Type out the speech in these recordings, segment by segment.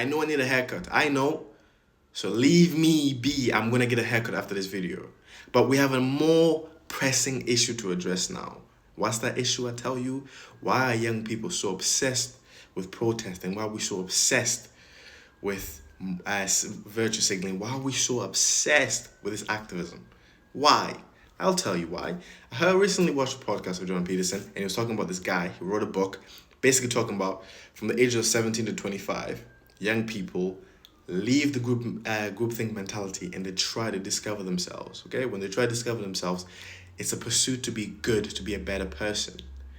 I know I need a haircut. I know. So leave me be. I'm going to get a haircut after this video. But we have a more pressing issue to address now. What's that issue? I tell you. Why are young people so obsessed with protesting? Why are we so obsessed with virtue signaling? Why are we so obsessed with this activism? Why? I'll tell you why. I recently watched a podcast with Jordan Peterson, and he was talking about this guy. He wrote a book basically talking about from the age of 17 to 25, young people leave the groupthink mentality and they try to discover themselves. Okay, when they try to discover themselves, it's a pursuit to be good, to be a better person.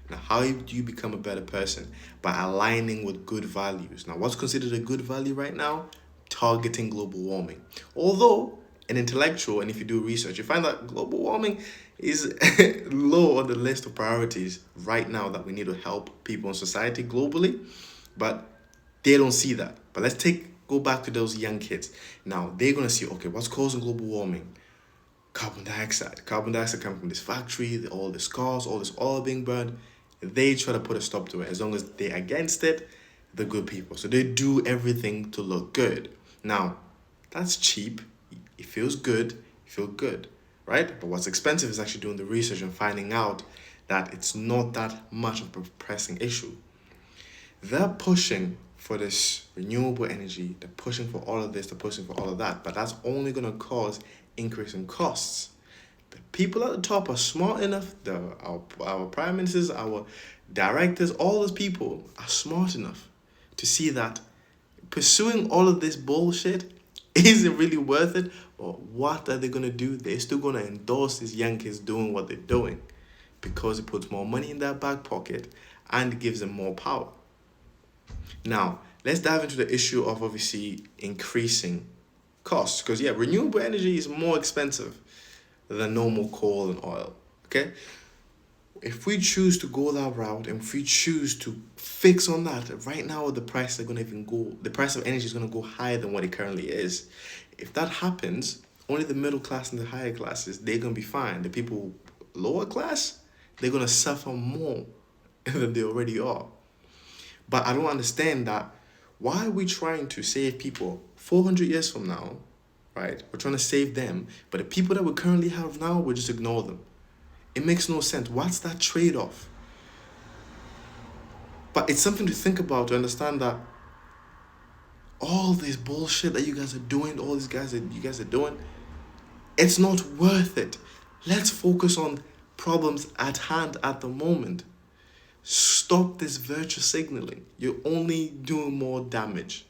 Now, how do you become a better person? By aligning with good values. Now, what's considered a good value right now? Targeting global warming. Although an intellectual, and if you do research, you find that global warming is low on the list of priorities right now that we need to help people in society globally, but they don't see that. But go back to those young kids. Now they're gonna see, okay, what's causing global warming? Carbon dioxide. Carbon dioxide coming from this factory, all this cars, all this oil being burned. They try to put a stop to it. As long as they're against it, the good people. So they do everything to look good. Now, that's cheap. It feels good. You feel good, right? But what's expensive is actually doing the research and finding out that it's not that much of a pressing issue. They're pushing for this renewable energy. They're pushing for all of this. They're pushing for all of that. But that's only going to cause increase in costs. The people at the top are smart enough. Our prime ministers, our directors, all those people are smart enough to see that pursuing all of this bullshit isn't really worth it. Or what are they going to do? They're still going to endorse these young kids doing what they're doing because it puts more money in their back pocket and gives them more power. Now, let's dive into the issue of obviously increasing costs. Because, yeah, renewable energy is more expensive than normal coal and oil. Okay? If we choose to go that route and if we choose to fix on that, right now the price of energy is going to go higher than what it currently is. If that happens, only the middle class and the higher classes, they're going to be fine. The people lower class, they're going to suffer more than they already are. But I don't understand that. Why are we trying to save people 400 years from now, right? We're trying to save them, but the people that we currently have now, we just ignore them. It makes no sense. What's that trade-off? But it's something to think about, to understand that all this bullshit that you guys are doing, all these guys that you guys are doing, it's not worth it. Let's focus on problems at hand at the moment. Stop this virtue signaling. You're only doing more damage.